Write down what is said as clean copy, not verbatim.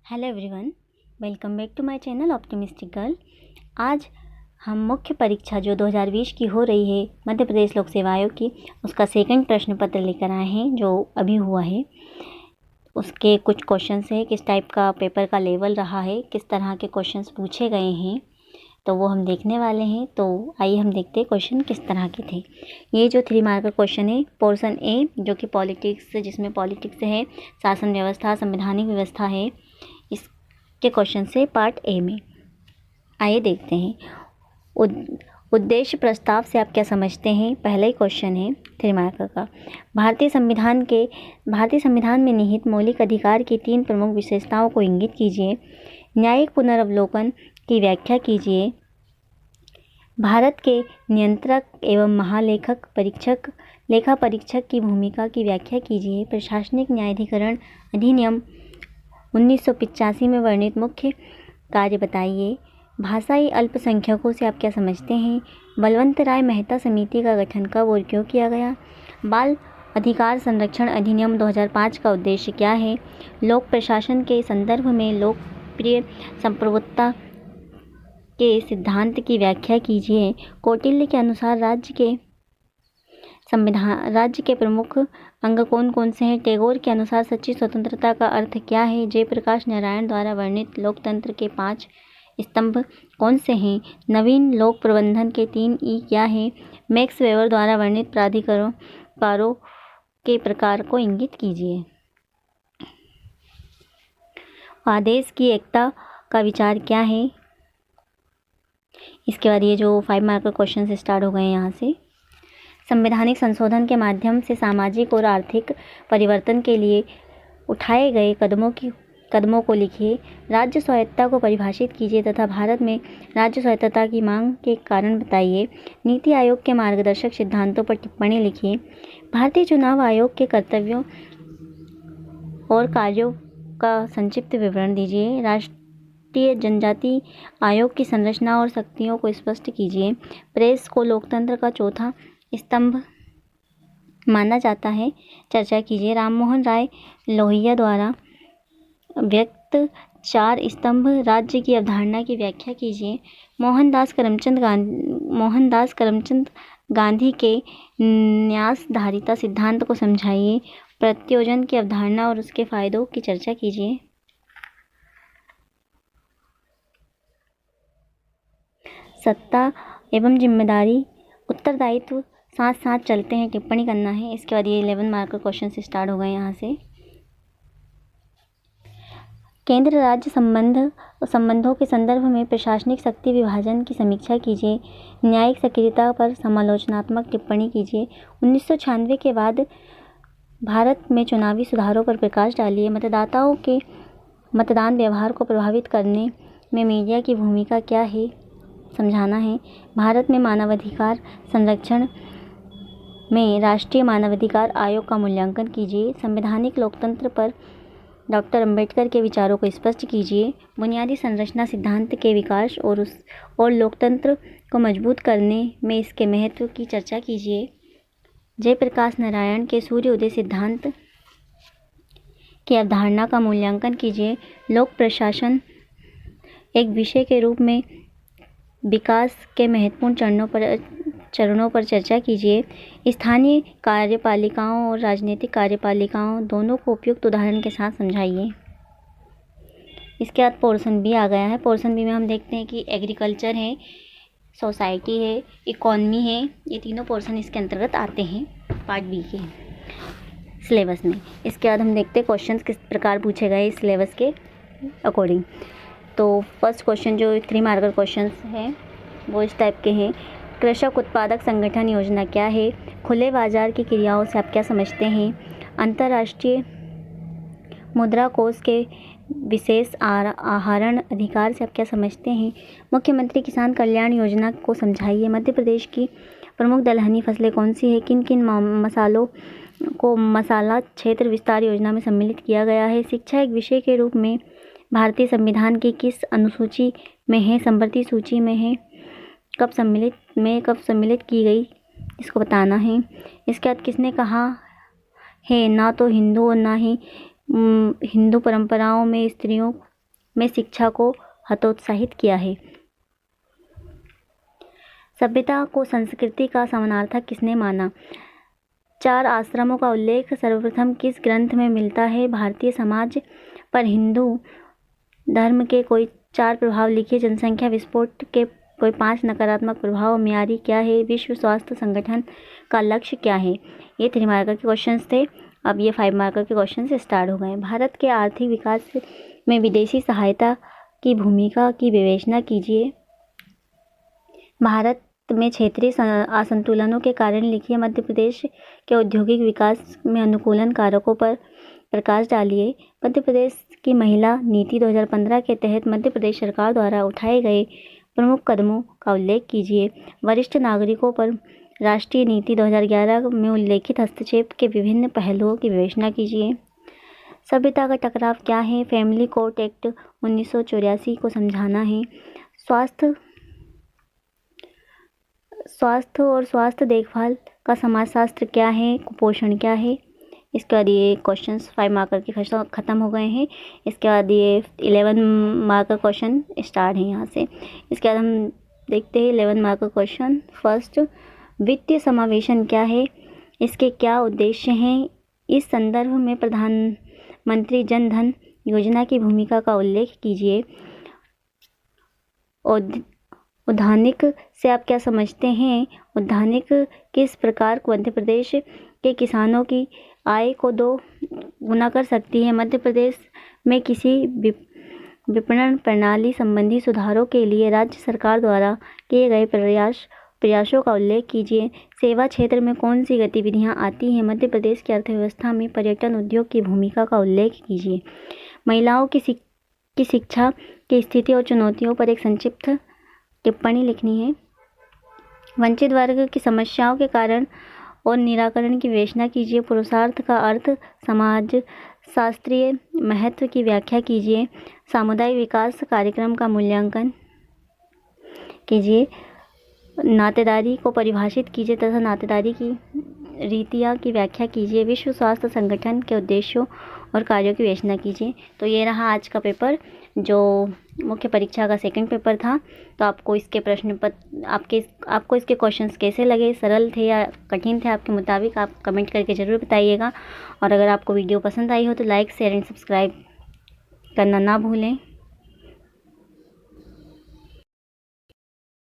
Hello everyone, welcome back to my channel optimistic girl. आज हम मुख्य परीक्षा जो 2020 की हो रही है मध्य प्रदेश लोक सेवा आयोग की, उसका सेकंड प्रश्न पत्र लेकर आए हैं जो अभी हुआ है। उसके कुछ क्वेश्चंस है, किस टाइप का पेपर का लेवल रहा है, किस तरह के क्वेश्चंस पूछे गए हैं, तो वो हम देखने वाले हैं। तो आइए हम देखते हैं क्वेश्चन किस तरह के थे। ये जो 3 मार्क का क्वेश्चन है पोर्शन ए, जो कि पॉलिटिक्स, जिसमें पॉलिटिक्स है, शासन व्यवस्था, संवैधानिक व्यवस्था है, के क्वेश्चन से पार्ट ए में। आइए देखते हैं। उद्देश्य प्रस्ताव से आप क्या समझते हैं? पहला ही क्वेश्चन है 3 मार्क का। भारतीय संविधान में निहित मौलिक अधिकार की 3 प्रमुख विशेषताओं को इंगित कीजिए। न्यायिक पुनर्वलोकन की व्याख्या कीजिए। भारत के नियंत्रक एवं महालेखक लेखा परीक्षक की भूमिका की व्याख्या कीजिए। प्रशासनिक न्यायाधिकरण अधिनियम 1985 में वर्णित मुख्य कार्य बताइए। भाषाई अल्पसंख्यकों से आप क्या समझते हैं? बलवंत राय मेहता समिति का गठन कब और क्यों किया गया? बाल अधिकार संरक्षण अधिनियम 2005 का उद्देश्य क्या है? लोक प्रशासन के संदर्भ में लोकप्रिय संप्रभुता के सिद्धांत की व्याख्या कीजिए। कौटिल्य के अनुसार राज्य के प्रमुख अंग कौन कौन से हैं? टैगोर के अनुसार सच्ची स्वतंत्रता का अर्थ क्या है? जयप्रकाश नारायण द्वारा वर्णित लोकतंत्र के 5 स्तंभ कौन से हैं? नवीन लोक प्रबंधन के 3 ई क्या है? मैक्स वेबर द्वारा वर्णित प्राधिकारों के प्रकार को इंगित कीजिए। आदेश की एकता का विचार क्या है? इसके बाद ये जो 5 मार्क का क्वेश्चन से स्टार्ट हो गए यहाँ से। संवैधानिक संशोधन के माध्यम से सामाजिक और आर्थिक परिवर्तन के लिए उठाए गए कदमों को लिखिए। राज्य स्वायत्तता को परिभाषित कीजिए तथा भारत में राज्य स्वायत्तता की मांग के कारण बताइए। नीति आयोग के मार्गदर्शक सिद्धांतों पर टिप्पणी लिखिए। भारतीय चुनाव आयोग के कर्तव्यों और कार्यों का संक्षिप्त विवरण दीजिए। राष्ट्रीय जनजाति आयोग की संरचना और शक्तियों को स्पष्ट कीजिए। प्रेस को लोकतंत्र का चौथा स्तंभ माना जाता है, चर्चा कीजिए। राममोहन राय लोहिया द्वारा व्यक्त 4 स्तंभ राज्य की अवधारणा की व्याख्या कीजिए। मोहनदास करमचंद गांधी के न्यासधारिता सिद्धांत को समझाइए। प्रत्योजन की अवधारणा और उसके फायदों की चर्चा कीजिए। सत्ता एवं जिम्मेदारी, उत्तरदायित्व साथ साथ चलते हैं, टिप्पणी करना है। इसके बाद ये 11 मार्क का क्वेश्चन से स्टार्ट हो गए यहाँ से। केंद्र राज्य संबंधों के संदर्भ में प्रशासनिक शक्ति विभाजन की समीक्षा कीजिए। न्यायिक सक्रियता पर समालोचनात्मक टिप्पणी कीजिए। 1996 के बाद भारत में चुनावी सुधारों पर प्रकाश डालिए। मतदाताओं के मतदान व्यवहार को प्रभावित करने में मीडिया की भूमिका क्या है, समझाना है। भारत में मानवाधिकार संरक्षण में राष्ट्रीय मानवाधिकार आयोग का मूल्यांकन कीजिए। संवैधानिक लोकतंत्र पर डॉक्टर अंबेडकर के विचारों को स्पष्ट कीजिए। बुनियादी संरचना सिद्धांत के विकास और लोकतंत्र को मजबूत करने में इसके महत्व की चर्चा कीजिए। जयप्रकाश नारायण के सूर्य उदय सिद्धांत की अवधारणा का मूल्यांकन कीजिए। लोक प्रशासन एक विषय के रूप में विकास के महत्वपूर्ण चरणों पर चर्चा कीजिए। स्थानीय कार्यपालिकाओं और राजनीतिक कार्यपालिकाओं दोनों को उपयुक्त उदाहरण के साथ समझाइए। इसके बाद पोर्शन बी आ गया है। पोर्शन बी में हम देखते हैं कि एग्रीकल्चर है, सोसाइटी है, इकोनॉमी है, ये तीनों पोर्शन इसके अंतर्गत आते हैं पार्ट बी के सिलेबस में। इसके बाद हम देखते हैं क्वेश्चंस किस प्रकार पूछे गए इस सिलेबस के अकॉर्डिंग। तो फर्स्ट क्वेश्चन जो 3 मार्कर क्वेश्चंस हैं वो इस टाइप के हैं। कृषक उत्पादक संगठन योजना क्या है? खुले बाजार की क्रियाओं से आप क्या समझते हैं? अंतर्राष्ट्रीय मुद्रा कोष के विशेष आहरण अधिकार से आप क्या समझते हैं? मुख्यमंत्री किसान कल्याण योजना को समझाइए। मध्य प्रदेश की प्रमुख दलहनी फसलें कौन सी है? किन किन मसालों को मसाला क्षेत्र विस्तार योजना में सम्मिलित किया गया है? शिक्षा एक विषय के रूप में भारतीय संविधान की किस अनुसूची में है? संवर्ती सूची में है? कब सम्मिलित की गई, इसको बताना है। इसके बाद किसने कहा है ना तो हिंदू और ना ही हिंदू परंपराओं में स्त्रियों में शिक्षा को हतोत्साहित किया है? सभ्यता को संस्कृति का समानार्थक किसने माना? 4 आश्रमों का उल्लेख सर्वप्रथम किस ग्रंथ में मिलता है? भारतीय समाज पर हिंदू धर्म के कोई 4 प्रभाव लिखिए। जनसंख्या विस्फोट के कोई 5 नकारात्मक प्रभाव। म्यारी क्या है? विश्व स्वास्थ्य संगठन का लक्ष्य क्या है? ये 3 मार्कर के क्वेश्चंस थे। अब ये 5 मार्कर के क्वेश्चन स्टार्ट हो गए। भारत के आर्थिक विकास में विदेशी सहायता की भूमिका की विवेचना कीजिए। भारत में क्षेत्रीय असंतुलनों के कारण लिखिए। मध्य प्रदेश के औद्योगिक विकास में अनुकूलन कारकों पर प्रकाश डालिए। मध्य प्रदेश की महिला नीति 2015 के तहत मध्य प्रदेश सरकार द्वारा उठाए गए प्रमुख कदमों का उल्लेख कीजिए। वरिष्ठ नागरिकों पर राष्ट्रीय नीति 2011 में उल्लेखित हस्तक्षेप के विभिन्न पहलुओं की विवेचना कीजिए। सभ्यता का टकराव क्या है? फैमिली कोर्ट एक्ट 1984 को समझाना है। स्वास्थ्य और स्वास्थ्य देखभाल का समाजशास्त्र क्या है? कुपोषण क्या है? इसके बाद ये क्वेश्चंस 5 मार्कर के ख़त्म हो गए हैं। इसके बाद ये 11 मार्कर क्वेश्चन स्टार्ट है यहाँ से। इसके बाद हम देखते हैं 11 मार्कर क्वेश्चन। फर्स्ट, वित्तीय समावेशन क्या है? इसके क्या उद्देश्य हैं? इस संदर्भ में प्रधानमंत्री जन धन योजना की भूमिका का उल्लेख कीजिए। उद्यानिक से आप क्या समझते हैं? उद्यानिक किस प्रकार मध्य प्रदेश के किसानों की आय को 2 गुना कर सकती है? मध्य प्रदेश में किसी विपणन प्रणाली संबंधी सुधारों के लिए राज्य सरकार द्वारा किए गए प्रयासों का उल्लेख कीजिए। सेवा क्षेत्र में कौन सी गतिविधियां आती हैं? मध्य प्रदेश की अर्थव्यवस्था में पर्यटन उद्योग की भूमिका का उल्लेख कीजिए। महिलाओं की शिक्षा की स्थिति और चुनौतियों पर एक संक्षिप्त टिप्पणी लिखनी है। वंचित वर्ग की समस्याओं के कारण और निराकरण की विवेचना कीजिए। पुरुषार्थ का अर्थ समाज शास्त्रीय महत्व की व्याख्या कीजिए। सामुदायिक विकास कार्यक्रम का मूल्यांकन कीजिए। नातेदारी को परिभाषित कीजिए तथा नातेदारी की रीतियाँ की व्याख्या कीजिए। विश्व स्वास्थ्य संगठन के उद्देश्यों और कार्यों की विवेचना कीजिए। तो ये रहा आज का पेपर, जो मुख्य परीक्षा का सेकंड पेपर था। तो आपको इसके प्रश्न पत्र आपको इसके क्वेश्चंस कैसे लगे? सरल थे या कठिन थे आपके मुताबिक? आप कमेंट करके ज़रूर बताइएगा। और अगर आपको वीडियो पसंद आई हो तो लाइक, शेयर एंड सब्सक्राइब करना ना भूलें।